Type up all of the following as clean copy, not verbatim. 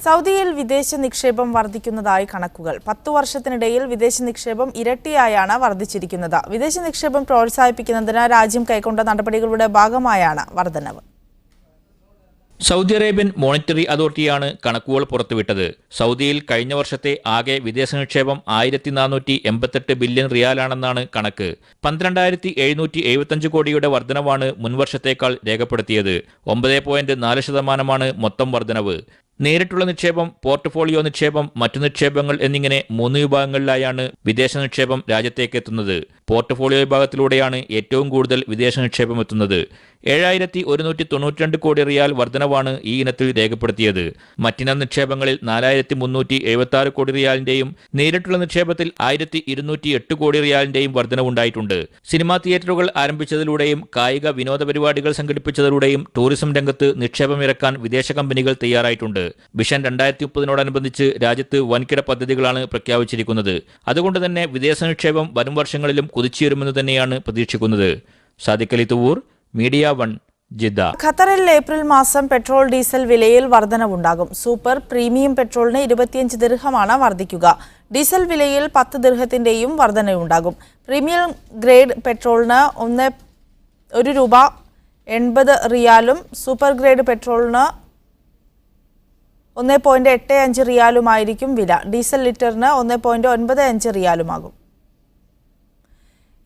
സൗദിയിൽ വിദേശ നിക്ഷേപം വർദ്ധിക്കുന്നതായി കണക്കുകൾ. 10 വർഷത്തിനിടയിൽ വിദേശ നിക്ഷേപം ഇരട്ടിയായാണ് വർദ്ധിച്ചിരിക്കുന്നത്. വിദേശ നിക്ഷേപം പ്രോത്സാഹിപ്പിക്കുന്നതിന് രാജ്യം കൈക്കൊണ്ട നടപടികളുടെ ഭാഗമായാണ് വർധനവ്. സൗദി അറേബ്യൻ മോണിറ്ററി അതോറിറ്റിയാണ് കണക്കുകൾ പുറത്തുവിട്ടത്. സൗദിയിൽ കഴിഞ്ഞ വർഷത്തെ ആകെ വിദേശ നിക്ഷേപം 1488 ബില്യൺ റിയാലാണെന്നാണ് കണക്ക്. 12,775 കോടിയുടെ വർധനവാണ് മുൻവർഷത്തേക്കാൾ രേഖപ്പെടുത്തിയത്. 9.4% മൊത്തം വർധനവ്. നേരിട്ടുള്ള നിക്ഷേപം, പോർട്ട്ഫോളിയോ നിക്ഷേപം, മറ്റു നിക്ഷേപങ്ങൾ എന്നിങ്ങനെ 3 വിഭാഗങ്ങളിലായാണ് വിദേശ നിക്ഷേപം രാജ്യത്തേക്ക് എത്തുന്നത്. പോർട്ട്ഫോളിയോ വിഭാഗത്തിലൂടെയാണ് ഏറ്റവും കൂടുതൽ വിദേശ നിക്ഷേപം എത്തുന്നത്. 7,192 കോടി റിയാൽ വർധനവാണ് ഈ ഇനത്തിൽ രേഖപ്പെടുത്തിയത്. മറ്റിനം നിക്ഷേപങ്ങളിൽ 4,376 കോടി റിയാലിന്റെയും നേരിട്ടുള്ള നിക്ഷേപത്തിൽ 1,208 കോടി റിയാലിന്റെയും വർധനവുണ്ടായിട്ടുണ്ട്. സിനിമാ തിയേറ്ററുകൾ ആരംഭിച്ചതിലൂടെയും കായിക വിനോദ പരിപാടികൾ സംഘടിപ്പിച്ചതിലൂടെയും ടൂറിസം രംഗത്ത് നിക്ഷേപം ഇറക്കാൻ വിദേശ കമ്പനികൾ തയ്യാറായിട്ടുണ്ട്. വിഷൻ 2030 രാജ്യത്ത് വൻകിട പദ്ധതികളാണ് പ്രഖ്യാപിച്ചിരിക്കുന്നത്. അതുകൊണ്ട് തന്നെ വിദേശ നിക്ഷേപം വരും വർഷങ്ങളിലും കുതിച്ചുയരുമെന്ന് തന്നെയാണ് പ്രതീക്ഷിക്കുന്നത്. Sadiq Ali Thuvur, media 1, Jeddah. ഖത്തറിൽ ഏപ്രിൽ മാസം പെട്രോൾ ഡീസൽ വിലയിൽ വർധനവുണ്ടാകും. സൂപ്പർ പ്രീമിയം പെട്രോളിന് 25 ദിർഹമാണ് വർദ്ധിക്കുക. ഡീസൽ വിലയിൽ 10 ദിർഹത്തിന്റെയും വർധനയുണ്ടാകും. പ്രീമിയം ഗ്രേഡ് പെട്രോളിന് 1 രൂപ 80 റിയാലും സൂപ്പർ ഗ്രേഡ് പെട്രോളിന് 1.85 റിയാലുമായിരിക്കും വില. ഡീസൽ ലിറ്ററിന് 1.95 റിയാലുമാകും.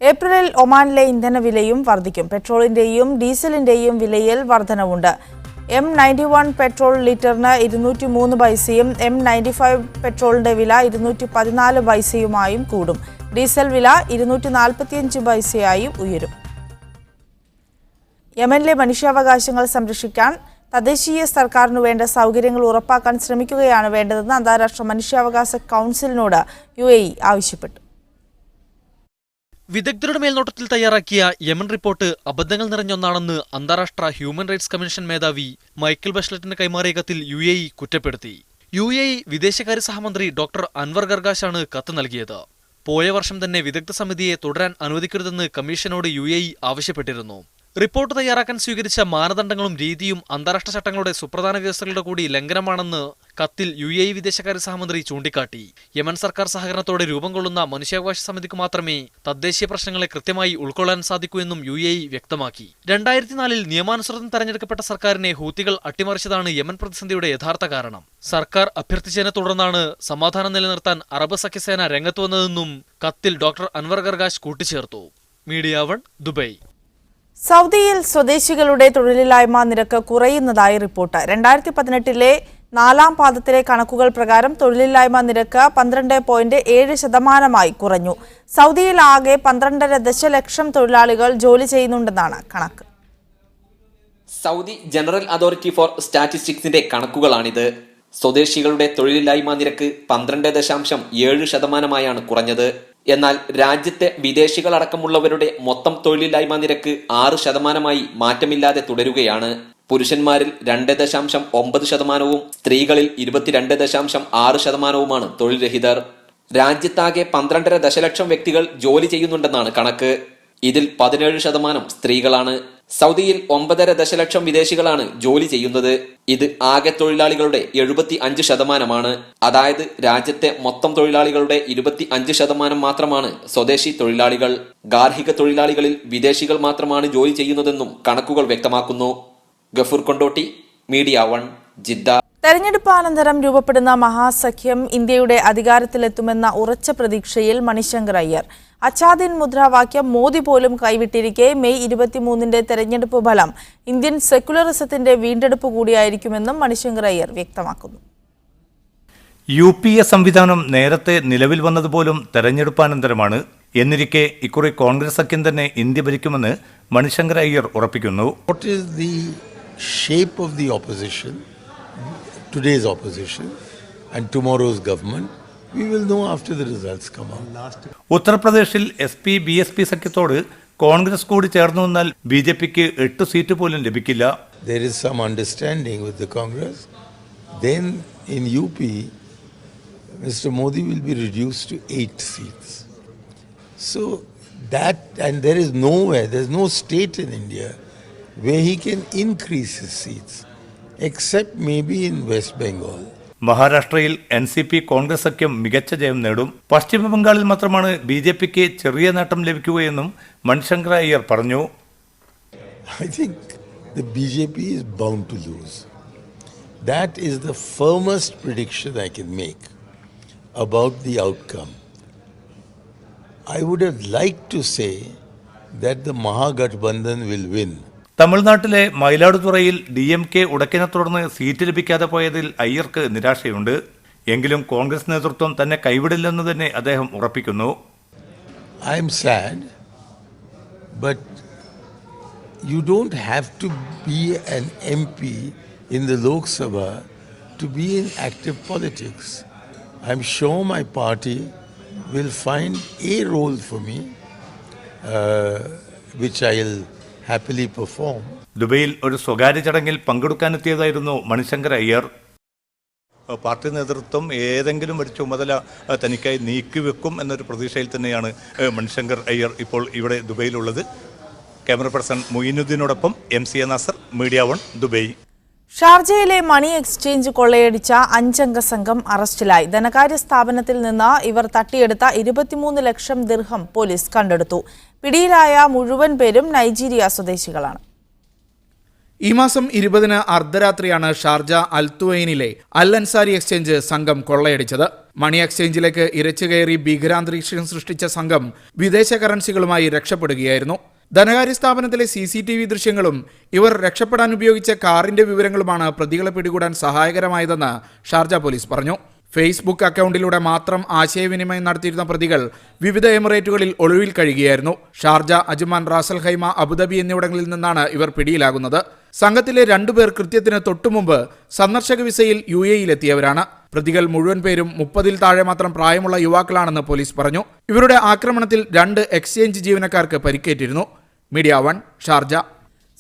ഏപ്രിലിൽ ഒമാനിലെ ഇന്ധനവിലയും വർദ്ധിക്കും. പെട്രോളിന്റെയും ഡീസലിന്റെയും വിലയിൽ വർധനവുണ്ട്. M91 പെട്രോൾ ലിറ്ററിന് 203 പൈസയും M95 പെട്രോളിന്റെ വില 214 പൈസയുമായും കൂടും. ഡീസൽ വില 245 പൈസയായും ഉയരും. യമനിലെ മനുഷ്യാവകാശങ്ങൾ സംരക്ഷിക്കാൻ തദ്ദേശീയ സർക്കാരിനു വേണ്ട സൗകര്യങ്ങൾ ഉറപ്പാക്കാൻ ശ്രമിക്കുകയാണ് വേണ്ടതെന്ന് അന്താരാഷ്ട്ര മനുഷ്യാവകാശ കൗൺസിലിനോട് UAE ആവശ്യപ്പെട്ടു. വിദഗ്ധരുടെ മേൽനോട്ടത്തിൽ തയ്യാറാക്കിയ യമൻ റിപ്പോർട്ട് അബദ്ധങ്ങൾ നിറഞ്ഞൊന്നാണെന്ന് അന്താരാഷ്ട്ര ഹ്യൂമൻ റൈറ്റ്സ് കമ്മീഷൻ മേധാവി മൈക്കിൾ ബഷ്ലറ്റിന് കൈമാറിയ കത്തിൽ UAE കുറ്റപ്പെടുത്തി. UAE വിദേശകാര്യ സഹമന്ത്രി ഡോക്ടർ അൻവർ ഗർഗാഷാണ് കത്ത് നൽകിയത്. പോയ വർഷം തന്നെ വിദഗ്ധ സമിതിയെ തുടരാൻ അനുവദിക്കരുതെന്ന് കമ്മീഷനോട് UAE ആവശ്യപ്പെട്ടിരുന്നു. റിപ്പോർട്ട് തയ്യാറാക്കാൻ സ്വീകരിച്ച മാനദണ്ഡങ്ങളും രീതിയും അന്താരാഷ്ട്ര ചട്ടങ്ങളുടെ സുപ്രധാന വ്യവസ്ഥകളുടെ കൂടി ലംഘനമാണെന്ന് കത്തിൽ UAE വിദേശകാര്യ സഹമന്ത്രി ചൂണ്ടിക്കാട്ടി. യമൻ സർക്കാർ സഹകരണത്തോടെ രൂപം കൊള്ളുന്ന മനുഷ്യാവകാശ സമിതിക്ക് മാത്രമേ തദ്ദേശീയ പ്രശ്നങ്ങളെ കൃത്യമായി ഉൾക്കൊള്ളാൻ സാധിക്കൂ എന്നും UAE വ്യക്തമാക്കി. 2004 നിയമാനുസൃതം തെരഞ്ഞെടുക്കപ്പെട്ട സർക്കാരിനെ ഹൂത്തികൾ അട്ടിമറിച്ചതാണ് യമൻ പ്രതിസന്ധിയുടെ യഥാർത്ഥ കാരണം. സർക്കാർ അഭ്യർത്ഥിച്ചതിനെ തുടർന്നാണ് സമാധാനം നിലനിർത്താൻ അറബ് സഖ്യസേന രംഗത്ത് വന്നതെന്നും കത്തിൽ ഡോക്ടർ അൻവർ ഗർഗാഷ് കൂട്ടിച്ചേർത്തു. Media 1, Dubai. സൗദിയിൽ സ്വദേശികളുടെ തൊഴിലില്ലായ്മ നിരക്ക് കുറയുന്നതായി റിപ്പോർട്ട്. 2018 4ാം പാദത്തിലെ കണക്കുകൾ പ്രകാരം തൊഴിലില്ലായ്മ നിരക്ക് 12.7% കുറഞ്ഞു. സൗദിയിൽ ആകെ 12.5 ദശലക്ഷം തൊഴിലാളികൾ ജോലി ചെയ്യുന്നുണ്ടെന്നാണ് കണക്ക്. സൗദി ജനറൽ അതോറിറ്റി ഫോർ സ്റ്റാറ്റിസ്റ്റിക്സിന്റെ കണക്കുകളാണിത്. സ്വദേശികളുടെ തൊഴിലില്ലായ്മ നിരക്ക് 12.7%-ആയാണ് കുറഞ്ഞത്. എന്നാൽ രാജ്യത്തെ വിദേശികളടക്കമുള്ളവരുടെ മൊത്തം തൊഴിലില്ലായ്മ നിരക്ക് 6%-ആയി മാറ്റമില്ലാതെ തുടരുകയാണ്. പുരുഷന്മാരിൽ 2.9%-വും സ്ത്രീകളിൽ 22.6%-വുമാണ് തൊഴിൽ രഹിതർ. രാജ്യത്താകെ 12.5 ദശലക്ഷം വ്യക്തികൾ ജോലി ചെയ്യുന്നുണ്ടെന്നാണ് കണക്ക്. ഇതിൽ 17% സ്ത്രീകളാണ്. സൗദിയിൽ 9.5 ദശലക്ഷം വിദേശികളാണ് ജോലി ചെയ്യുന്നത്. ഇത് ആകെ തൊഴിലാളികളുടെ 75%-ആണ്. അതായത് രാജ്യത്തെ മൊത്തം തൊഴിലാളികളുടെ 25% മാത്രമാണ് സ്വദേശി തൊഴിലാളികൾ. ഗാർഹിക തൊഴിലാളികളിൽ വിദേശികൾ മാത്രമാണ് ജോലി ചെയ്യുന്നതെന്നും കണക്കുകൾ വ്യക്തമാക്കുന്നു. Gafoor Kondotty, media 1, Jeddah. തെരഞ്ഞെടുപ്പാനന്തരം രൂപപ്പെടുന്ന മഹാസഖ്യം ഇന്ത്യയുടെ അധികാരത്തിലെത്തുമെന്ന ഉറച്ച പ്രതീക്ഷയിൽ മണിശങ്കർ അയ്യർ. അച്ഛാദിൻ മുദ്രാവാക്യം മോദി പോലും കൈവിട്ടിരിക്കെ മെയ് 23 തെരഞ്ഞെടുപ്പ് ഫലം ഇന്ത്യൻ സെക്യുലറിസത്തിന്റെ വീണ്ടെടുപ്പ് കൂടിയായിരിക്കുമെന്നും മണിശങ്കർ അയ്യർ വ്യക്തമാക്കുന്നു. UPA സംവിധാനം നേരത്തെ നിലവിൽ വന്നതുപോലും തെരഞ്ഞെടുപ്പാനന്തരമാണ്. എന്നിരിക്കെ ഇക്കുറി കോൺഗ്രസ് സഖ്യം തന്നെ ഇന്ത്യ ഭരിക്കുമെന്ന് മണിശങ്കർ അയ്യർ ഉറപ്പിക്കുന്നു. Shape of the opposition, today's opposition and tomorrow's government, we will know after the results come out. ഉത്തർപ്രദേശിൽ SP-BSP സഖ്യത്തോട് കോൺഗ്രസ് കൂടി ചേർന്നു വന്നാൽ BJPക്ക് 8 സീറ്റ് പോലും ലഭിക്കില്ല. There is some understanding with the Congress. Then in UP, Mr. Modi will be reduced to 8 seats. So that, and there is no state in India where he can increase his seats, except maybe in West Bengal. മഹാരാഷ്ട്രയിൽ NCP Congress സഖ്യം മികച്ച ജയം നേടും. പശ്ചിമ ബംഗാളിൽ മാത്രമാണ് BJPക്ക് ചെറിയ നേട്ടം ലഭിക്കുകയെന്നും മണിശങ്കർ അയ്യർ പറഞ്ഞു. I think the BJP is bound to lose. That is the firmest prediction I can make about the outcome. I would have liked to say that the Mahagathbandhan will win. തമിഴ്നാട്ടിലെ മയിലാടുതുറയിൽ DMK ഉടക്കിനെ തുടർന്ന് seat ലഭിക്കാതെ പോയതിൽ അയ്യർക്ക് നിരാശയുണ്ട്. എങ്കിലും കോൺഗ്രസ് നേതൃത്വം തന്നെ കൈവിടില്ലെന്ന് തന്നെ അദ്ദേഹം ഉറപ്പിക്കുന്നു. I am sad, but you don't have to be an MP in the Lok Sabha to be in active politics. I'm sure my party will find a role for me, which I'll happily perform. ദുബൈയിൽ ഒരു സ്വകാര്യ ചടങ്ങിൽ പങ്കെടുക്കാനെത്തിയതായിരുന്നു Manishankar Iyer. Party നേതൃത്വം ഏതെങ്കിലും ഒരു ചുമതല തനിക്കായി നീക്കിവെക്കും എന്നൊരു പ്രതീക്ഷയിൽ തന്നെയാണ് മണിശങ്കർ അയ്യർ ഇപ്പോൾ ഇവിടെ ദുബൈയിലുള്ളത്. ക്യാമറ പേഴ്സൺ മൊയിനുദ്ദീനോടൊപ്പം MC നാസർ, മീഡിയ 1, ദുബൈ. ഷാർജയിലെ മണി എക്സ്ചേഞ്ച് കൊള്ളയടിച്ച 5 അംഗ സംഘം അറസ്റ്റിലായി. ധനകാര്യ സ്ഥാപനത്തിൽ നിന്ന് ഇവർ തട്ടിയെടുത്ത 23 ലക്ഷം ദിർഹം പോലീസ് കണ്ടെടുത്തു. പിടിയിലായ മുഴുവൻ പേരും നൈജീരിയ സ്വദേശികളാണ്. ഈ മാസം 20-ന് അർദ്ധരാത്രിയാണ് ഷാർജ അൽത്തുവൈനിലെ അൽ അൻസാരി എക്സ്ചേഞ്ച് സംഘം കൊള്ളയടിച്ചത്. മണി എക്സ്ചേഞ്ചിലേക്ക് ഇരച്ചുകയറി ഭീകരാന്തരീക്ഷം സൃഷ്ടിച്ച സംഘം വിദേശ കറൻസികളുമായി രക്ഷപ്പെടുകയായിരുന്നു. ധനകാര്യ സ്ഥാപനത്തിലെ CCTV ദൃശ്യങ്ങളും ഇവർ രക്ഷപ്പെടാൻ ഉപയോഗിച്ച കാറിന്റെ വിവരങ്ങളുമാണ് പ്രതികളെ പിടികൂടാൻ സഹായകരമായതെന്ന് ഷാർജ പോലീസ് പറഞ്ഞു. ഫേസ്ബുക്ക് അക്കൗണ്ടിലൂടെ മാത്രം ആശയവിനിമയം നടത്തിയിരുന്ന പ്രതികൾ വിവിധ എമിറേറ്റുകളിൽ ഒളിവിൽ കഴിയുകയായിരുന്നു. Sharjah, Ajman, Ras al Khaimah, Abu Dhabi എന്നിവിടങ്ങളിൽ നിന്നാണ് ഇവർ പിടിയിലാകുന്നത്. സംഘത്തിലെ 2 പേർ കൃത്യത്തിന് തൊട്ടുമുമ്പ് സന്ദർശക വിസയിൽ UAE-യിലെത്തിയവരാണ്. പ്രതികൾ മുഴുവൻ പേരും 30-ൽ താഴെ മാത്രം പ്രായമുള്ള യുവാക്കളാണെന്ന് പോലീസ് പറഞ്ഞു. ഇവരുടെ ആക്രമണത്തിൽ 2 എക്സ്ചേഞ്ച് ജീവനക്കാർക്ക് പരിക്കേറ്റിരുന്നു. Media 1, Sharjah.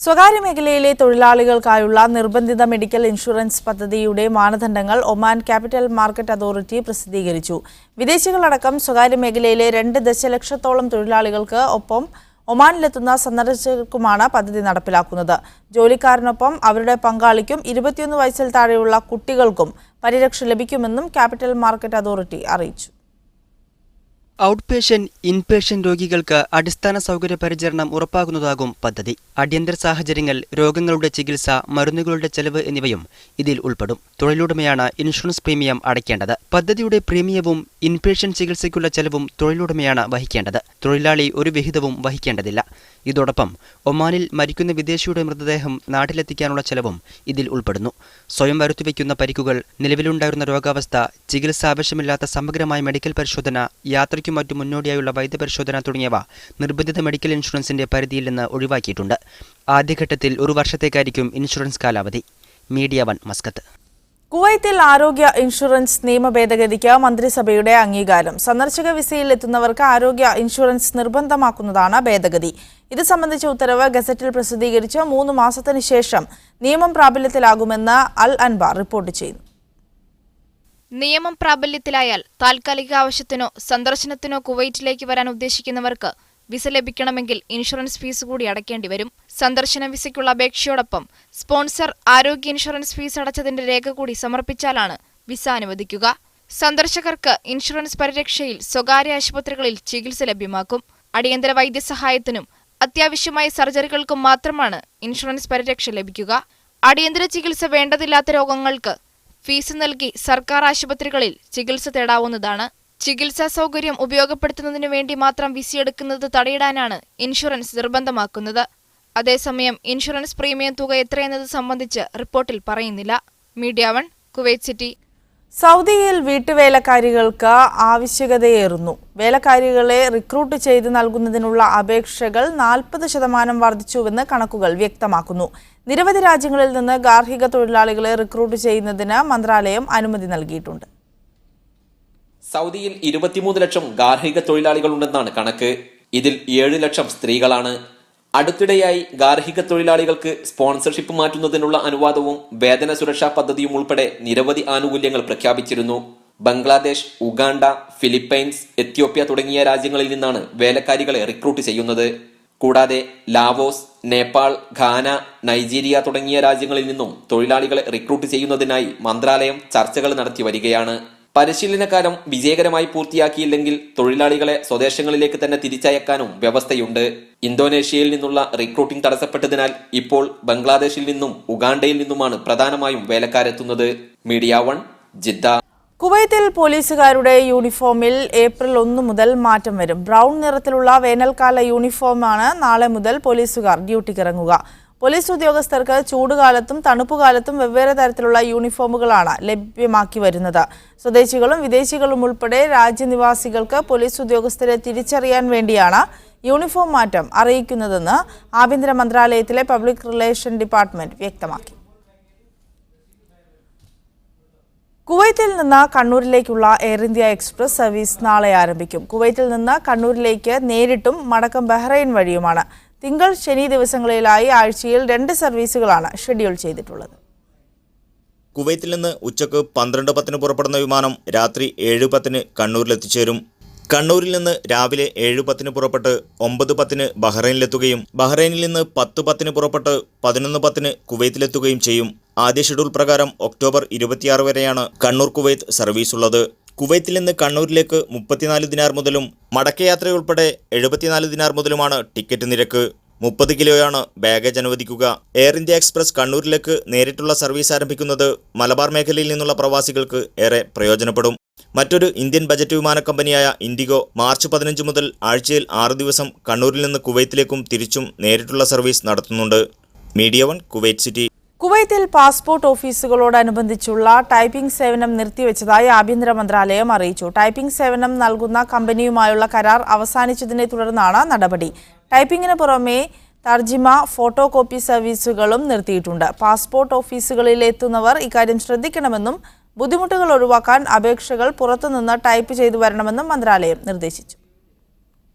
സ്വകാര്യ മേഖലയിലെ തൊഴിലാളികൾക്കായുള്ള നിർബന്ധിത മെഡിക്കൽ ഇൻഷുറൻസ് പദ്ധതിയുടെ മാനദണ്ഡങ്ങൾ ഒമാൻ ക്യാപിറ്റൽ മാർക്കറ്റ് അതോറിറ്റി പ്രസിദ്ധീകരിച്ചു. വിദേശികളടക്കം സ്വകാര്യ മേഖലയിലെ 2 ദശലക്ഷത്തോളം തൊഴിലാളികൾക്ക് ഒപ്പം ഒമാനിലെത്തുന്ന സന്ദർശകർക്കുമാണ് പദ്ധതി നടപ്പിലാക്കുന്നത്. ജോലിക്കാരനൊപ്പം അവരുടെ പങ്കാളിക്കും 21 വയസ്സിൽ താഴെയുള്ള കുട്ടികൾക്കും പരിരക്ഷ ലഭിക്കുമെന്നും ക്യാപിറ്റൽ മാർക്കറ്റ് അതോറിറ്റി അറിയിച്ചു. ഔട്ട് പേഷ്യന്റ്, ഇൻപേഷ്യന്റ് രോഗികൾക്ക് അടിസ്ഥാന സൗകര്യ പരിചരണം ഉറപ്പാക്കുന്നതാകും പദ്ധതി. അടിയന്തര സാഹചര്യങ്ങൾ, രോഗങ്ങളുടെ ചികിത്സ, മരുന്നുകളുടെ ചെലവ് എന്നിവയും ഇതിൽ ഉൾപ്പെടും. തൊഴിലുടമയാണ് ഇൻഷുറൻസ് പ്രീമിയം അടയ്ക്കേണ്ടത്. പദ്ധതിയുടെ പ്രീമിയവും ഇൻപേഷ്യന്റ് ചികിത്സയ്ക്കുള്ള ചെലവും തൊഴിലുടമയാണ് വഹിക്കേണ്ടത്. തൊഴിലാളി ഒരു വിഹിതവും വഹിക്കേണ്ടതില്ല. ഇതോടൊപ്പം ഒമാനിൽ മരിക്കുന്ന വിദേശിയുടെ മൃതദേഹം നാട്ടിലെത്തിക്കാനുള്ള ചെലവും ഇതിൽ ഉൾപ്പെടുന്നു. സ്വയം വരുത്തിവെക്കുന്ന പരിക്കുകൾ, നിലവിലുണ്ടായിരുന്ന രോഗാവസ്ഥ, ചികിത്സ ആവശ്യമില്ലാത്ത സമഗ്രമായ മെഡിക്കൽ പരിശോധന, യാത്രയ്ക്കും മറ്റു മുന്നോടിയായുള്ള വൈദ്യപരിശോധന തുടങ്ങിയവ നിർബന്ധിത മെഡിക്കൽ ഇൻഷുറൻസിന്റെ പരിധിയിൽ നിന്ന് ഒഴിവാക്കിയിട്ടുണ്ട്. ആദ്യഘട്ടത്തിൽ 1 വർഷത്തേക്കായിരിക്കും ഇൻഷുറൻസ് കാലാവധി. Media 1, Muscat. കുവൈത്തിൽ ആരോഗ്യ ഇൻഷുറൻസ് നിയമ ഭേദഗതിക്ക് മന്ത്രിസഭയുടെ അംഗീകാരം. സന്ദർശക വിസയിൽ എത്തുന്നവർക്ക് ആരോഗ്യ ഇൻഷുറൻസ് നിർബന്ധമാക്കുന്നതാണ് ഭേദഗതി. ഇത് സംബന്ധിച്ച ഉത്തരവ് ഗസറ്റിൽ പ്രസിദ്ധീകരിച്ച് 3 മാസത്തിന് ശേഷം നിയമം പ്രാബല്യത്തിലാകുമെന്ന് അൽ അൻബാർ റിപ്പോർട്ട് ചെയ്തു. നിയമം പ്രാബല്യത്തിലായാൽ താൽക്കാലിക ആവശ്യത്തിനോ സന്ദർശനത്തിനോ കുവൈറ്റിലേക്ക് വരാൻ ഉദ്ദേശിക്കുന്നവർക്ക് വിസ ലഭിക്കണമെങ്കിൽ ഇൻഷുറൻസ് ഫീസ് കൂടി അടയ്ക്കേണ്ടി വരും. സന്ദർശന വിസയ്ക്കുള്ള അപേക്ഷയോടൊപ്പം സ്പോൺസർ ആരോഗ്യ ഇൻഷുറൻസ് ഫീസ് അടച്ചതിന്റെ രേഖ കൂടി സമർപ്പിച്ചാലാണ് വിസ അനുവദിക്കുക. സന്ദർശകർക്ക് ഇൻഷുറൻസ് പരിരക്ഷയിൽ സ്വകാര്യ ആശുപത്രികളിൽ ചികിത്സ ലഭ്യമാക്കും. അടിയന്തര വൈദ്യസഹായത്തിനും അത്യാവശ്യമായ സർജറികൾക്കും മാത്രമാണ് ഇൻഷുറൻസ് പരിരക്ഷ ലഭിക്കുക. അടിയന്തര ചികിത്സ വേണ്ടതില്ലാത്ത രോഗങ്ങൾക്ക് ഫീസ് നൽകി സർക്കാർ ആശുപത്രികളിൽ ചികിത്സ തേടാവുന്നതാണ്. ചികിത്സാ സൗകര്യം ഉപയോഗപ്പെടുത്തുന്നതിനു വേണ്ടി മാത്രം വിസയെടുക്കുന്നത് തടയിടാനാണ് ഇൻഷുറൻസ് നിർബന്ധമാക്കുന്നത്. അതേസമയം ഇൻഷുറൻസ് പ്രീമിയം തുക എത്രയെന്നത് സംബന്ധിച്ച് റിപ്പോർട്ടിൽ പറയുന്നില്ല. Media 1, Kuwait city. സൗദിയിൽ വീട്ടുവേലക്കാരികൾക്ക് ആവശ്യകതയേറുന്നു. വേലക്കാരികളെ റിക്രൂട്ട് ചെയ്ത് നൽകുന്നതിനുള്ള അപേക്ഷകൾ 40% വർദ്ധിച്ചുവെന്ന് കണക്കുകൾ വ്യക്തമാക്കുന്നു. നിരവധി രാജ്യങ്ങളിൽ നിന്ന് ഗാർഹിക തൊഴിലാളികളെ റിക്രൂട്ട് ചെയ്യുന്നതിന് മന്ത്രാലയം അനുമതി നൽകിയിട്ടുണ്ട്. സൗദിയിൽ 23 ലക്ഷം ഗാർഹിക തൊഴിലാളികളുണ്ടെന്നാണ് കണക്ക്. ഇതിൽ 7 ലക്ഷം സ്ത്രീകളാണ്. അടുത്തിടെയായി ഗാർഹിക തൊഴിലാളികൾക്ക് സ്പോൺസർഷിപ്പ് മാറ്റുന്നതിനുള്ള അനുവാദവും വേതന സുരക്ഷാ പദ്ധതിയും ഉൾപ്പെടെ നിരവധി ആനുകൂല്യങ്ങൾ പ്രഖ്യാപിച്ചിരുന്നു. ബംഗ്ലാദേശ്, ഉഗാണ്ട, ഫിലിപ്പൈൻസ്, എത്യോപ്യ തുടങ്ങിയ രാജ്യങ്ങളിൽ നിന്നാണ് വേലക്കാരികളെ റിക്രൂട്ട് ചെയ്യുന്നത്. കൂടാതെ ലാവോസ്, നേപ്പാൾ, ഘാന, നൈജീരിയ തുടങ്ങിയ രാജ്യങ്ങളിൽ നിന്നും തൊഴിലാളികളെ റിക്രൂട്ട് ചെയ്യുന്നതിനായി മന്ത്രാലയം ചർച്ചകൾ നടത്തി വരികയാണ്. പരിശീലനകാലം വിജയകരമായി പൂർത്തിയാക്കിയില്ലെങ്കിൽ തൊഴിലാളികളെ സ്വദേശങ്ങളിലേക്ക് തന്നെ തിരിച്ചയക്കാനും വ്യവസ്ഥയുണ്ട്. ഇന്തോനേഷ്യയിൽ നിന്നുള്ള റിക്രൂട്ടിംഗ് തടസ്സപ്പെട്ടതിനാൽ ഇപ്പോൾ ബംഗ്ലാദേശിൽ നിന്നും ഉഗാണ്ടയിൽ നിന്നുമാണ് പ്രധാനമായും വേലക്കാരെത്തുന്നത്. Media 1, Jeddah. കുവൈത്തിൽ പോലീസുകാരുടെ യൂണിഫോമിൽ ഏപ്രിൽ 1 മുതൽ മാറ്റം വരും. ബ്രൗൺ നിറത്തിലുള്ള വേനൽക്കാല യൂണിഫോമാണ് നാളെ മുതൽ പോലീസുകാർ ഡ്യൂട്ടിക്കിറങ്ങുക. പോലീസ് ഉദ്യോഗസ്ഥർക്ക് ചൂടുകാലത്തും തണുപ്പുകാലത്തും വെവ്വേറെ തരത്തിലുള്ള യൂണിഫോമുകളാണ് ലഭ്യമാക്കി വരുന്നത്. സ്വദേശികളും വിദേശികളും ഉൾപ്പെടെ രാജ്യനിവാസികൾക്ക് പോലീസ് ഉദ്യോഗസ്ഥരെ തിരിച്ചറിയാൻ വേണ്ടിയാണ് യൂണിഫോം മാറ്റം അറിയിക്കുന്നതെന്ന് ആഭ്യന്തര മന്ത്രാലയത്തിലെ പബ്ലിക് റിലേഷൻ ഡിപ്പാർട്ട്മെന്റ് വ്യക്തമാക്കി. കുവൈത്തിൽ നിന്ന് കണ്ണൂരിലേക്കുള്ള എയർ ഇന്ത്യ എക്സ്പ്രസ് സർവീസ് നാളെ ആരംഭിക്കും. കുവൈത്തിൽ നിന്ന് കണ്ണൂരിലേക്ക് നേരിട്ടും മടക്കം ബഹ്റൈൻ വഴിയുമാണ്. തിങ്കൾ, ശനി ദിവസങ്ങളിലായി ആഴ്ചയിൽ 2 സർവീസുകളാണ് ഷെഡ്യൂൾ ചെയ്തിട്ടുള്ളത്. കുവൈത്തിൽ നിന്ന് ഉച്ചക്ക് 12:10 പുറപ്പെടുന്ന വിമാനം രാത്രി 7:10 കണ്ണൂരിലെത്തിച്ചേരും. കണ്ണൂരിൽ നിന്ന് രാവിലെ 7:10 പുറപ്പെട്ട് 9:10 ബഹ്റൈനിലെത്തുകയും ബഹ്റൈനിൽ നിന്ന് 10:10 പുറപ്പെട്ട് 11:10 കുവൈത്തിലെത്തുകയും ചെയ്യും. ആദ്യ ഷെഡ്യൂൾ പ്രകാരം ഒക്ടോബർ 26 വരെയാണ് കണ്ണൂർ കുവൈത്ത് സർവീസ് ഉള്ളത്. കുവൈത്തിൽ നിന്ന് കണ്ണൂരിലേക്ക് 34 ദിനാർ മുതലും മടക്കയാത്രയുൾപ്പെടെ 74 ദിനാർ മുതലുമാണ് ടിക്കറ്റ് നിരക്ക്. 30 കിലോയാണ് ബാഗേജ് അനുവദിക്കുക. എയർ ഇന്ത്യ എക്സ്പ്രസ് കണ്ണൂരിലേക്ക് നേരിട്ടുള്ള സർവീസ് ആരംഭിക്കുന്നത് മലബാർ മേഖലയിൽ നിന്നുള്ള പ്രവാസികൾക്ക് ഏറെ പ്രയോജനപ്പെടും. മറ്റൊരു ഇന്ത്യൻ ബജറ്റ് വിമാന കമ്പനിയായ ഇൻഡിഗോ മാർച്ച് 15 മുതൽ ആഴ്ചയിൽ 6 ദിവസം കണ്ണൂരിൽ നിന്ന് കുവൈത്തിലേക്കും തിരിച്ചും നേരിട്ടുള്ള സർവീസ് നടത്തുന്നുണ്ട്. Media 1, Kuwait city. കുവൈത്തിൽ പാസ്പോർട്ട് ഓഫീസുകളോടനുബന്ധിച്ചുള്ള ടൈപ്പിംഗ് സേവനം നിർത്തിവെച്ചതായി ആഭ്യന്തര മന്ത്രാലയം അറിയിച്ചു. ടൈപ്പിംഗ് സേവനം നൽകുന്ന കമ്പനിയുമായുള്ള കരാർ അവസാനിച്ചതിനെ തുടർന്നാണ് നടപടി. ടൈപ്പിംഗിന് പുറമെ തർജിമ, ഫോട്ടോ കോപ്പി സർവീസുകളും നിർത്തിയിട്ടുണ്ട്. പാസ്പോർട്ട് ഓഫീസുകളിൽ എത്തുന്നവർ ഇക്കാര്യം ശ്രദ്ധിക്കണമെന്നും ബുദ്ധിമുട്ടുകൾ ഒഴിവാക്കാൻ അപേക്ഷകൾ പുറത്തുനിന്ന് ടൈപ്പ് ചെയ്തു വരണമെന്നും മന്ത്രാലയം നിർദ്ദേശിച്ചു.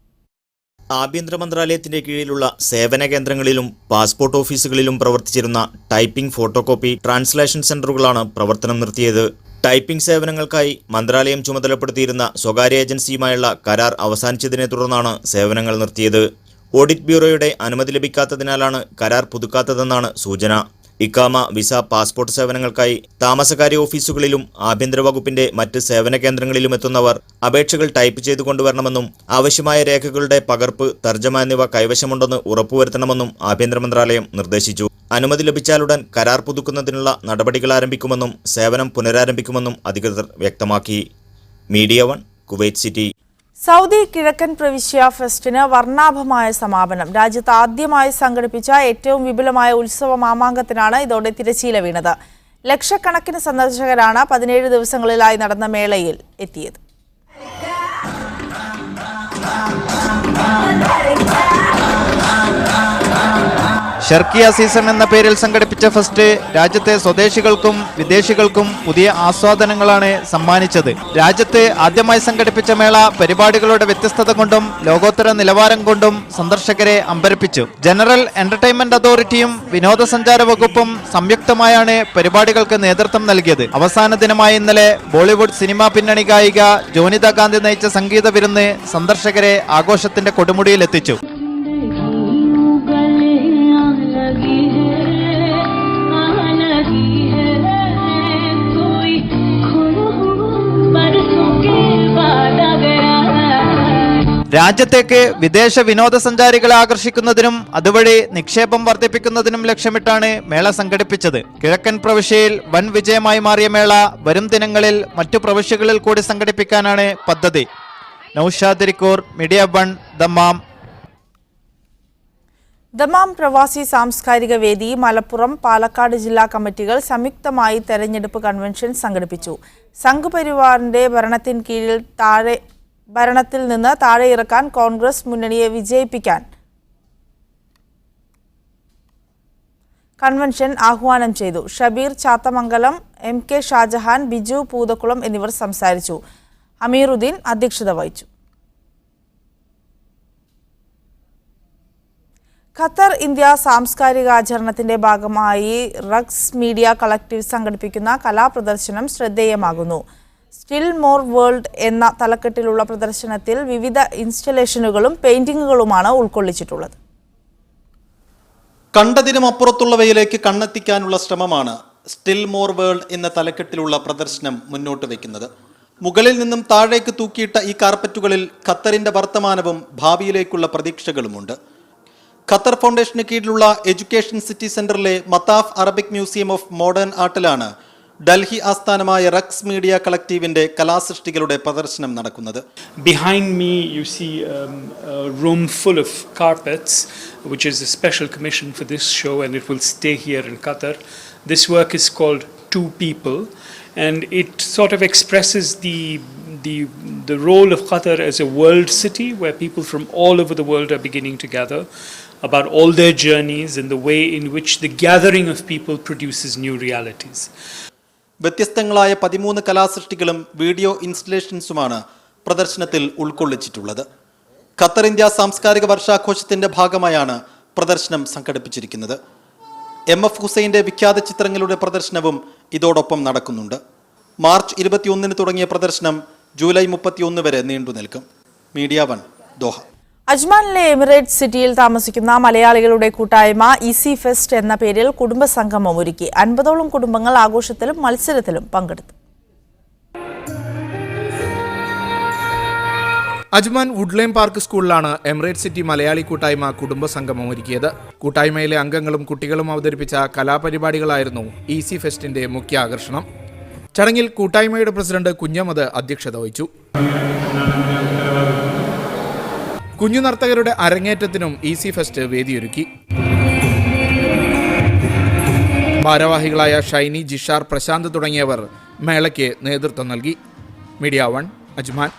ആഭ്യന്തര മന്ത്രാലയത്തിന്റെ കീഴിലുള്ള സേവന കേന്ദ്രങ്ങളിലും പാസ്പോർട്ട് ഓഫീസുകളിലും പ്രവർത്തിച്ചിരുന്ന ടൈപ്പിംഗ്, ഫോട്ടോ കോപ്പി, ട്രാൻസ്ലേഷൻ സെന്ററുകളാണ് പ്രവർത്തനം നിർത്തിയത്. ടൈപ്പിംഗ് സേവനങ്ങൾക്കായി മന്ത്രാലയം ചുമതലപ്പെടുത്തിയിരുന്ന സ്വകാര്യ ഏജൻസിയുമായുള്ള കരാർ അവസാനിച്ചതിനെ തുടർന്നാണ് സേവനങ്ങൾ നിർത്തിയത്. ഓഡിറ്റ് ബ്യൂറോയുടെ അനുമതി ലഭിക്കാത്തതിനാലാണ് കരാർ പുതുക്കാത്തതെന്നാണ് സൂചന. ഇക്കാമ, വിസ, പാസ്പോർട്ട് സേവനങ്ങൾക്കായി താമസകാര്യ ഓഫീസുകളിലും ആഭ്യന്തര വകുപ്പിന്റെ മറ്റ് സേവന കേന്ദ്രങ്ങളിലും എത്തുന്നവർ അപേക്ഷകൾ ടൈപ്പ് ചെയ്തു കൊണ്ടുവരണമെന്നും ആവശ്യമായ രേഖകളുടെ പകർപ്പ്, തർജ്ജമ എന്നിവ കൈവശമുണ്ടെന്ന് ഉറപ്പുവരുത്തണമെന്നും ആഭ്യന്തര മന്ത്രാലയം നിർദ്ദേശിച്ചു. അനുമതി ലഭിച്ചാലുടൻ കരാർ പുതുക്കുന്നതിനുള്ള നടപടികൾ ആരംഭിക്കുമെന്നും സേവനം പുനരാരംഭിക്കുമെന്നും അധികൃതർ വ്യക്തമാക്കി. Media 1, Kuwait city. സൗദി കിഴക്കൻ പ്രവിശ്യ ഫെസ്റ്റിന് വർണ്ണാഭമായ സമാപനം. രാജ്യത്ത് ആദ്യമായി സംഘടിപ്പിച്ച ഏറ്റവും വിപുലമായ ഉത്സവ മാമാങ്കത്തിനാണ് ഇതോടെ തിരശ്ശീല വീണത്. ലക്ഷക്കണക്കിന് സന്ദർശകരാണ് 17 ദിവസങ്ങളിലായി നടന്ന മേളയിൽ എത്തിയത്. ഷർക്കിയ സീസൺ എന്ന പേരിൽ സംഘടിപ്പിച്ച ഫെസ്റ്റ് രാജ്യത്തെ സ്വദേശികൾക്കും വിദേശികൾക്കും പുതിയ ആസ്വാദനങ്ങളാണ് സമ്മാനിച്ചത്. രാജ്യത്ത് ആദ്യമായി സംഘടിപ്പിച്ച മേള പരിപാടികളുടെ വ്യത്യസ്തത കൊണ്ടും ലോകോത്തര നിലവാരം കൊണ്ടും സന്ദർശകരെ അമ്പരപ്പിച്ചു. ജനറൽ എന്റർടൈൻമെന്റ് അതോറിറ്റിയും വിനോദസഞ്ചാര വകുപ്പും സംയുക്തമായാണ് പരിപാടികൾക്ക് നേതൃത്വം നൽകിയത്. അവസാന ദിനമായ ഇന്നലെ ബോളിവുഡ് സിനിമാ പിന്നണി ഗായിക ജോനിത ഗാന്ധി നയിച്ച സംഗീത വിരുന്ന് സന്ദർശകരെ ആഘോഷത്തിന്റെ കൊടുമുടിയിലെത്തിച്ചു. രാജ്യത്തേക്ക് വിദേശ വിനോദസഞ്ചാരികളെ ആകർഷിക്കുന്നതിനും അതുവഴി നിക്ഷേപം വർദ്ധിപ്പിക്കുന്നതിനും ലക്ഷ്യമിട്ടാണ് മേള സംഘടിപ്പിച്ചത്. കിഴക്കൻ പ്രവിശ്യയിൽ വൻ വിജയമായി മാറിയ മേള വരും ദിനങ്ങളിൽ മറ്റു പ്രവിശ്യകളിൽ കൂടി സംഘടിപ്പിക്കാനാണ് പദ്ധതി. Naushad റിക്കൂർ, media 1, Dammam. ദമ്മാം പ്രവാസി സാംസ്കാരിക വേദി, മലപ്പുറം, പാലക്കാട് ജില്ലാ കമ്മിറ്റികൾ സംയുക്തമായി തെരഞ്ഞെടുപ്പ് കൺവെൻഷൻ സംഘടിപ്പിച്ചു. സംഘ് പരിവാറിന്റെ ഭരണത്തിൽ നിന്ന് താഴെ ഇറക്കാൻ കോൺഗ്രസ് മുന്നണിയെ വിജയിപ്പിക്കാൻ കൺവെൻഷൻ ആഹ്വാനം ചെയ്തു. ഷബീർ ചാത്തമംഗലം, MK ഷാജഹാൻ, ബിജു പൂതക്കുളം എന്നിവർ സംസാരിച്ചു. അമീറുദ്ദീൻ അധ്യക്ഷത വഹിച്ചു. ഖത്തർ ഇന്ത്യ സാംസ്കാരികാചരണത്തിന്റെ ഭാഗമായി റക്സ് മീഡിയ കളക്റ്റീവ് സംഘടിപ്പിക്കുന്ന കലാപ്രദർശനം ശ്രദ്ധേയമാകുന്നു. സ്റ്റിൽ മോർ വേൾഡ് എന്ന തലക്കെട്ടിലുള്ള പ്രദർശനത്തിൽ വിവിധ ഇൻസ്റ്റലേഷനുകളും പെയിന്റിങ്ങുകളുമാണ് ഉൾക്കൊള്ളിച്ചിട്ടുള്ളത്. കണ്ടതിനും അപ്പുറത്തുള്ളവയിലേക്ക് കണ്ണെത്തിക്കാനുള്ള ശ്രമമാണ് സ്റ്റിൽ മോർ വേൾഡ് എന്ന തലക്കെട്ടിലുള്ള പ്രദർശനം മുന്നോട്ട് വയ്ക്കുന്നത്. മുകളിൽ നിന്നും താഴേക്ക് തൂക്കിയിട്ട ഈ കാർപ്പറ്റുകളിൽ ഖത്തറിന്റെ വർത്തമാനവും ഭാവിയിലേക്കുള്ള പ്രതീക്ഷകളുമുണ്ട്. ഖത്തർ ഫൗണ്ടേഷന് കീഴിലുള്ള എഡ്യൂക്കേഷൻ സിറ്റി സെന്ററിലെ Mathaf Arabic museum of modern ആർട്ടിലാണ് ഡൽഹി ആസ്ഥാനമായ റക്സ് മീഡിയ കളക്റ്റീവിന്റെ കലാസൃഷ്ടികളുടെ പ്രദർശനം നടക്കുന്നത്. Behind me you see a room full of carpets, which is a special commission for this show, and it will stay here in Qatar. This work is called Two People, and it sort of expresses the role of Qatar as a world city where people from all over the world are beginning to gather, about all their journeys and the way in which the gathering of people produces new realities. വ്യത്യസ്തങ്ങളായ 13 കലാസൃഷ്ടികളും video ഇൻസ്റ്റലേഷൻസുമാണ് പ്രദർശനത്തിൽ ഉൾക്കൊള്ളിച്ചിട്ടുള്ളത്. Qatar India സാംസ്കാരിക വർഷാഘോഷത്തിന്റെ ഭാഗമായാണ് പ്രദർശനം സംഘടിപ്പിച്ചിരിക്കുന്നത്. MF ഹുസൈൻ്റെ വിഖ്യാത ചിത്രങ്ങളുടെ പ്രദർശനവും ഇതോടൊപ്പം നടക്കുന്നുണ്ട്. മാർച്ച് 21 തുടങ്ങിയ പ്രദർശനം ജൂലൈ 31 വരെ നീണ്ടു നിൽക്കും. Media 1 Doha. അജ്മാനിലെ എമിറേറ്റ്സ് സിറ്റിയിൽ താമസിക്കുന്ന മലയാളികളുടെ കൂട്ടായ്മ ഈസി ഫെസ്റ്റ് എന്ന പേരിൽ കുടുംബസംഗമം ഒരുക്കി. 50ഓളം കുടുംബങ്ങൾ ആഘോഷത്തിലും മത്സരത്തിലും പങ്കെടുത്തു. അജ്മാൻ വുഡ്ലൈൻ പാർക്ക് സ്കൂളിലാണ് എമിറേറ്റ്സ് സിറ്റി മലയാളി കൂട്ടായ്മ കുടുംബസംഗമം ഒരുക്കിയത്. കൂട്ടായ്മയിലെ അംഗങ്ങളും കുട്ടികളും അവതരിപ്പിച്ച കലാപരിപാടികളായിരുന്നു ഈസി ഫെസ്റ്റിന്റെ മുഖ്യ ആകർഷണം. ചടങ്ങിൽ കൂട്ടായ്മയുടെ പ്രസിഡന്റ് കുഞ്ഞമ്മദ് അധ്യക്ഷത വഹിച്ചു. കുഞ്ഞു നർത്തകരുടെ അരങ്ങേറ്റത്തിനും ഈസി ഫെസ്റ്റ് വേദിയൊരുക്കി. ഭാരവാഹികളായ ഷൈനി, ജിഷാർ, പ്രശാന്ത് തുടങ്ങിയവർ മേളയ്ക്ക് നേതൃത്വം നൽകി. Media 1 Ajman.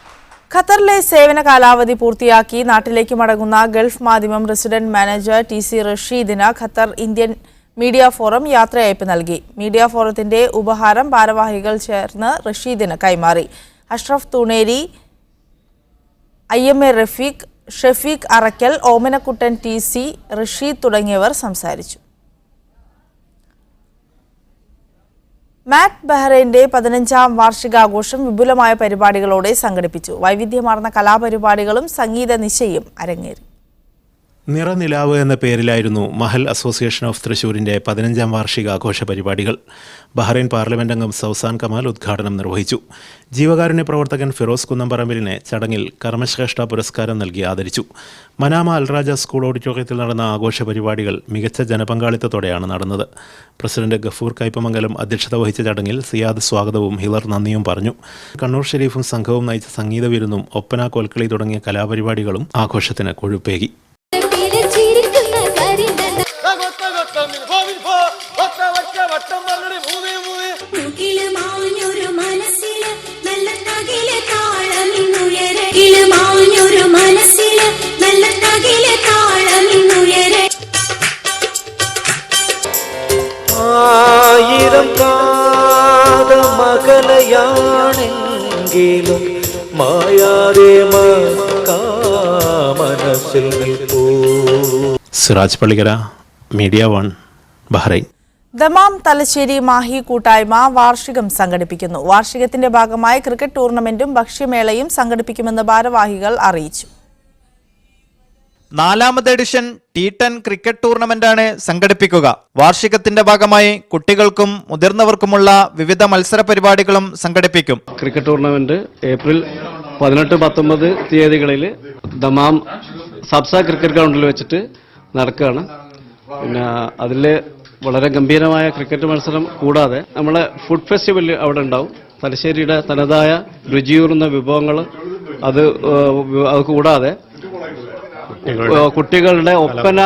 ഖത്തറിലെ സേവന കാലാവധി പൂർത്തിയാക്കി നാട്ടിലേക്ക് മടങ്ങുന്ന Gulf Madhyamam resident manager TC റഷീദിന് ഖത്തർ ഇന്ത്യൻ മീഡിയ ഫോറം യാത്രയയപ്പ് നൽകി. മീഡിയ ഫോറത്തിന്റെ ഉപഹാരം ഭാരവാഹികൾ ചേർന്ന് റഷീദിന് കൈമാറി. അഷ്റഫ് തൂണേരി, IMA റഫീഖ്, ഷഫീഖ് അറക്കൽ, ഓമനക്കുട്ടൻ TC, റഷീദ് തുടങ്ങിയവർ സംസാരിച്ചു. മാറ്റ് ബഹ്റൈന്റെ 15ാം വാർഷികാഘോഷം വിപുലമായ പരിപാടികളോടെ സംഘടിപ്പിച്ചു. വൈവിധ്യമാർന്ന കലാപരിപാടികളും സംഗീത നിശയും അരങ്ങേറി. നിറനിലാവ് എന്ന പേരിലായിരുന്നു മഹൽ അസോസിയേഷൻ ഓഫ് തൃശൂരിൻ്റെ 15ാം വാർഷികാഘോഷ പരിപാടികൾ. ബഹ്റൈൻ പാർലമെന്റ് അംഗം സൗസാൻ കമാൽ ഉദ്ഘാടനം നിർവഹിച്ചു. ജീവകാരുണ്യ പ്രവർത്തകൻ ഫിറോസ് കുന്നംപറമ്പിലിനെ ചടങ്ങിൽ കർമ്മശ്രേഷ്ഠ പുരസ്കാരം നൽകി ആദരിച്ചു. മനാമ അൽറാജ സ്കൂൾ ഓഡിറ്റോറിയത്തിൽ നടന്ന ആഘോഷ പരിപാടികൾ മികച്ച ജനപങ്കാളിത്തത്തോടെയാണ് നടന്നത്. പ്രസിഡന്റ് ഗഫൂർ കൈപ്പമംഗലം അധ്യക്ഷത വഹിച്ച ചടങ്ങിൽ സിയാദ് സ്വാഗതവും ഹിലർ നന്ദിയും പറഞ്ഞു. കണ്ണൂർ ഷെരീഫും സംഘവും നയിച്ച സംഗീത വിരുന്നും ഒപ്പന, കോൽക്കളി തുടങ്ങിയ കലാപരിപാടികളും ആഘോഷത്തിന് കൊഴുപ്പേകി. ആയിരം കാതമകലയാണെങ്കിലും മായാതെ മനസ്സിൽ നിൽപ്പൂ. Siraj Pallikkara, media 1 Bahrain. Dammam Thalassery Mahe കൂട്ടായ്മ വാർഷികം സംഘടിപ്പിക്കുന്നു. വാർഷികത്തിന്റെ ഭാഗമായി ക്രിക്കറ്റ് ടൂർണമെന്റും ഭക്ഷ്യമേളയും സംഘടിപ്പിക്കുമെന്ന് ഭാരവാഹികൾ അറിയിച്ചു. 4ാമത് എഡിഷൻ T10 ക്രിക്കറ്റ് ടൂർണമെന്റാണ് സംഘടിപ്പിക്കുക. വാർഷികത്തിന്റെ ഭാഗമായി കുട്ടികൾക്കും മുതിർന്നവർക്കുമുള്ള വിവിധ മത്സര പരിപാടികളും സംഘടിപ്പിക്കും. ക്രിക്കറ്റ് ടൂർണമെന്റ് ഏപ്രിൽ 18-19 തീയതികളിൽ ദമാം സബ്സ ക്രിക്കറ്റ് ഗ്രൗണ്ടിൽ വെച്ചിട്ട് നടക്കുകയാണ്. പിന്നെ അതിൽ വളരെ ഗംഭീരമായ ക്രിക്കറ്റ് മത്സരം കൂടാതെ നമ്മളെ ഫുഡ് ഫെസ്റ്റിവൽ അവിടെ ഉണ്ടാവും. തലശ്ശേരിയുടെ തനതായ രുചിയൂറുന്ന വിഭവങ്ങൾ അത് കൂടാതെ കുട്ടികളുടെ ഒപ്പന,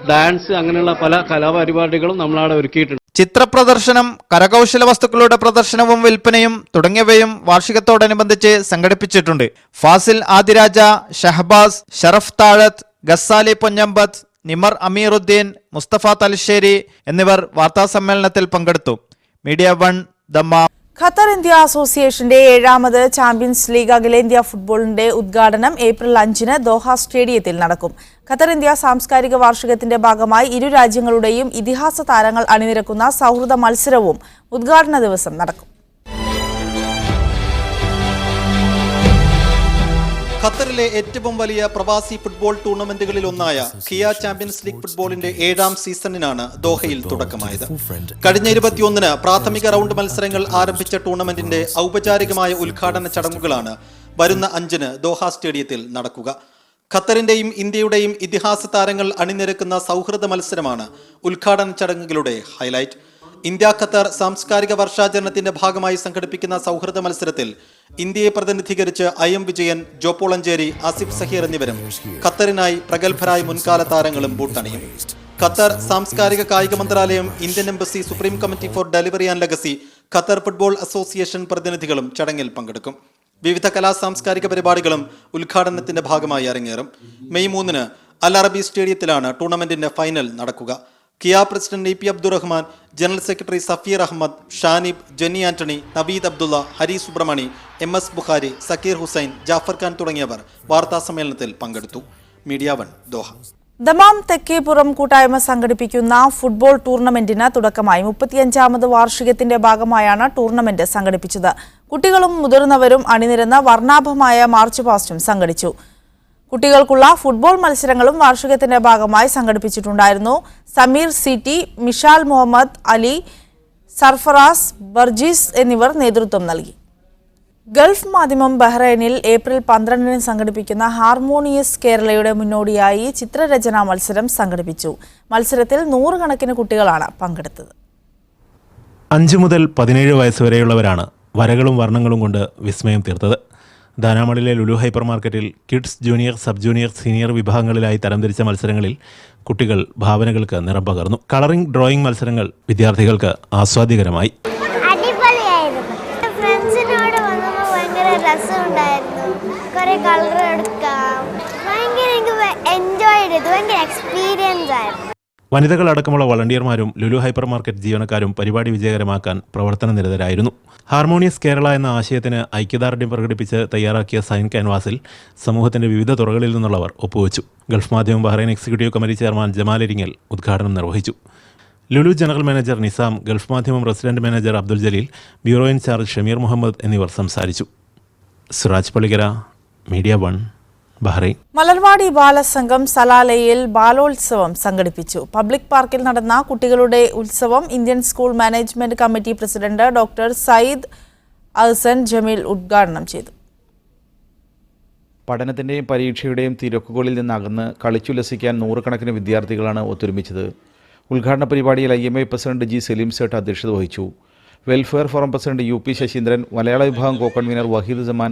ഡാൻസ് അങ്ങനെയുള്ള പല കലാപരിപാടികളും നമ്മളവിടെ ഒരുക്കിയിട്ടുണ്ട്. ചിത്രപ്രദർശനം, കരകൗശല വസ്തുക്കളുടെ പ്രദർശനവും വിൽപ്പനയും തുടങ്ങിയവയും വാർഷികത്തോടനുബന്ധിച്ച് സംഘടിപ്പിച്ചിട്ടുണ്ട്. ഫാസിൽ ആദിരാജ, ഷഹബാസ്, ഷറഫ് താഴത്ത്, ഗസാലി പൊന്നമ്പത്ത്, നിമർ അമീറുദ്ദീൻ, മുസ്തഫ തലശ്ശേരി എന്നിവർ വാർത്താസമ്മേളനത്തിൽ പങ്കെടുത്തു. Media 1 Dammam. ഖത്തർ ഇന്ത്യ അസോസിയേഷന്റെ 7ാമത് ചാമ്പ്യൻസ് ലീഗ് അഖിലേന്ത്യാ ഫുട്ബോളിന്റെ ഉദ്ഘാടനം ഏപ്രിൽ 5-ന് ദോഹ സ്റ്റേഡിയത്തിൽ നടക്കും. ഖത്തർ ഇന്ത്യ സാംസ്കാരിക വാർഷികത്തിന്റെ ഭാഗമായി ഇരു രാജ്യങ്ങളുടെയും ഇതിഹാസ താരങ്ങൾ അണിനിരക്കുന്ന സൗഹൃദ മത്സരവും ഉദ്ഘാടന ദിവസം നടക്കും. ഖത്തറിലെ ഏറ്റവും വലിയ പ്രവാസി ഫുട്ബോൾ ടൂർണമെന്റുകളിൽ ഒന്നായ കിയ ചാമ്പ്യൻസ് ലീഗ് ഫുട്ബോളിന്റെ 7ാം സീസണിനാണ് ദോഹയിൽ തുടക്കമായത്. കഴിഞ്ഞ 21-ന് പ്രാഥമിക റൗണ്ട് മത്സരങ്ങൾ ആരംഭിച്ച ടൂർണമെന്റിന്റെ ഔപചാരികമായ ഉദ്ഘാടന ചടങ്ങുകളാണ് വരുന്ന 5-ന് ദോഹ സ്റ്റേഡിയത്തിൽ നടക്കുക. ഖത്തറിന്റെയും ഇന്ത്യയുടെയും ഇതിഹാസ താരങ്ങൾ അണിനിരക്കുന്ന സൗഹൃദ മത്സരമാണ് ഉദ്ഘാടന ചടങ്ങുകളുടെ ഹൈലൈറ്റ്. ഇന്ത്യ ഖത്തർ സാംസ്കാരിക വർഷാചരണത്തിന്റെ ഭാഗമായി സംഘടിപ്പിക്കുന്ന സൗഹൃദ മത്സരത്തിൽ ഇന്ത്യയെ പ്രതിനിധീകരിച്ച് IM വിജയൻ, ജോപ്പോളഞ്ചേരി, ആസിഫ് സഹീർ എന്നിവരും ഖത്തറിനായി പ്രഗത്ഭരായ മുൻകാല താരങ്ങളും ബൂട്ടണിയും. ഖത്തർ സാംസ്കാരിക കായിക മന്ത്രാലയം, Indian embassy, supreme committee for delivery and legacy, Qatar football association പ്രതിനിധികളും ചടങ്ങിൽ പങ്കെടുക്കും. വിവിധ കലാ സാംസ്കാരിക പരിപാടികളും ഉദ്ഘാടനത്തിന്റെ ഭാഗമായി അരങ്ങേറും. മെയ് 3-ന് അൽ അറബി സ്റ്റേഡിയത്തിലാണ് ടൂർണമെന്റിന്റെ ഫൈനൽ നടക്കുക. കിയ president EP Abdurahman, general secretary Safeer Ahmed, Shanib, Jenny Antony, Naveed Abdulla, Hari Subrahmani, MS Bukhari, Zakir Hussain, Jafar Khan തുടങ്ങിയവർ വാർത്താ സമ്മേളനത്തിൽ പങ്കെടുത്തു. Media 1 Doha. ദമാം തെക്കേപ്പുറം കൂട്ടായ്മ സംഘടിപ്പിക്കുന്ന ഫുട്ബോൾ ടൂർണമെന്റിന് തുടക്കമായി. 35ാമത് വാർഷികത്തിന്റെ ഭാഗമായാണ് ടൂർണമെന്റ് സംഘടിപ്പിച്ചത്. കുട്ടികളും മുതിർന്നവരും അണിനിരന്ന വർണ്ണാഭമായ മാർച്ച് പാസ്റ്റും സംഘടിച്ചു. കുട്ടികൾക്കുള്ള ഫുട്ബോൾ മത്സരങ്ങളും വാർഷികത്തിന്റെ ഭാഗമായി സംഘടിപ്പിച്ചിട്ടുണ്ടായിരുന്നു. സമീർ CT, മിഷാൽ മുഹമ്മദ് അലി, സർഫറാസ്, ബർജീസ് എന്നിവർ നേതൃത്വം നൽകി. ഗൾഫ് മാധ്യമം ബഹ്റൈനിൽ ഏപ്രിൽ 12-ന് സംഘടിപ്പിക്കുന്ന ഹാർമോണിയസ് കേരളയുടെ മുന്നോടിയായി ചിത്രരചനാ മത്സരം സംഘടിപ്പിച്ചു. മത്സരത്തിൽ 100 കണക്കിന് കുട്ടികളാണ് പങ്കെടുത്തത്. 5 മുതൽ 17 വയസ്സ് വരെയുള്ളവരാണ് വരകളും വർണ്ണങ്ങളും കൊണ്ട് വിസ്മയം തീർത്തത്. ദാനാമളിലെ ലുലു ഹൈപ്പർ മാർക്കറ്റിൽ kids, junior, sub junior, senior വിഭാഗങ്ങളിലായി തരംതിരിച്ച മത്സരങ്ങളിൽ കുട്ടികൾ ഭാവനകൾക്ക് നിറം പകർന്നു. കളറിംഗ്, ഡ്രോയിങ് മത്സരങ്ങൾ വിദ്യാർത്ഥികൾക്ക് ആസ്വാദ്യകരമായി. ഫ്രണ്ട്സിനോട് വന്നപ്പോൾ ഭയങ്കര രസമുണ്ടായിരുന്നു. കുറേ കളർ എടുക്കാം, ഭയങ്കര എൻജോയ് ചെയ്തു, ഭയങ്കര എക്സ്പീരിയൻസ് ആയിരുന്നു. വനിതകളടക്കമുള്ള വളണ്ടിയർമാരും ലുലു ഹൈപ്പർ മാർക്കറ്റ് ജീവനക്കാരും പരിപാടി വിജയകരമാക്കാൻ പ്രവർത്തന നിരതരായിരുന്നു. ഹാർമോണിയസ് കേരള എന്ന ആശയത്തിന് ഐക്യദാർഢ്യം പ്രകടിപ്പിച്ച് തയ്യാറാക്കിയ സൈൻ ക്യാൻവാസിൽ സമൂഹത്തിന്റെ വിവിധ തുറകളിൽ നിന്നുള്ളവർ ഒപ്പുവെച്ചു. Gulf Madhyamam Bahrain executive committee chairman Jamal Iringal ഉദ്ഘാടനം നിർവഹിച്ചു. Lulu general manager Nizam, Gulf Madhyamam resident manager Abdul Jaleel, bureau in charge Shameer Muhammad എന്നിവർ സംസാരിച്ചു. Suraj Pallikkara, media 1, Bahrain. മലർവാടി ബാലസംഘം സലാലയിൽ ബാലോത്സവം സംഘടിപ്പിച്ചു. പബ്ലിക് പാർക്കിൽ നടന്ന കുട്ടികളുടെ ഉത്സവം Indian school management committee president doctor Syed Ahsan Jameel ഉദ്ഘാടനം ചെയ്തു. പഠനത്തിൻ്റെയും പരീക്ഷയുടെയും തിരക്കുകളിൽ നിന്നകന്ന് കളിച്ചുല്ലസിക്കാൻ 100 കണക്കിന് വിദ്യാർത്ഥികളാണ് ഒത്തൊരുമിച്ചത്. ഉദ്ഘാടന പരിപാടിയിൽ IMA president G Salim Sait അധ്യക്ഷത വഹിച്ചു. Welfare forum president UP Sasheendran, മലയാള വിഭാഗം co convener Waheed Saman,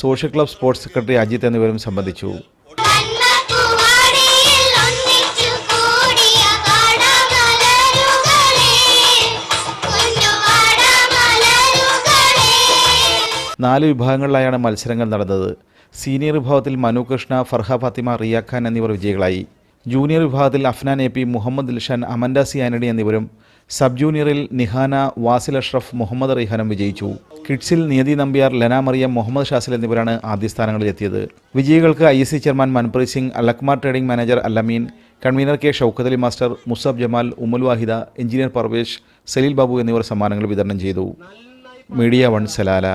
social club sports secretary Ajith എന്നിവരും സംബന്ധിച്ചു. നാല് വിഭാഗങ്ങളിലായാണ് മത്സരങ്ങൾ നടന്നത്. സീനിയർ വിഭാഗത്തിൽ മനു കൃഷ്ണ, ഫർഹ ഫാത്തിമ, റിയ ഖാൻ എന്നിവർ വിജയികളായി. ജൂനിയർ വിഭാഗത്തിൽ Afnan AP, Muhammad Dilshan, Amanda C Antony എന്നിവരും, സബ് ജൂനിയറിൽ നിഹാന, വാസിൽ അഷ്റഫ്, മുഹമ്മദ് റിഹാനും വിജയിച്ചു. കിഡ്സിൽ നിയതി നമ്പ്യാർ, ലെന മറിയം, മുഹമ്മദ് ഷാസിൽ എന്നിവരാണ് ആദ്യ സ്ഥാനങ്ങളിലെത്തിയത്. വിജയികൾക്ക് IC chairman Manpreet Singh, Alakmar trading manager Allameen, convenor K Shoukath Ali master, Musab Jamal, Ummul Wahida, engineer Parvesh, Saleel Babu എന്നിവർ സമ്മാനങ്ങൾ വിതരണം ചെയ്തു. Media 1 Salalah.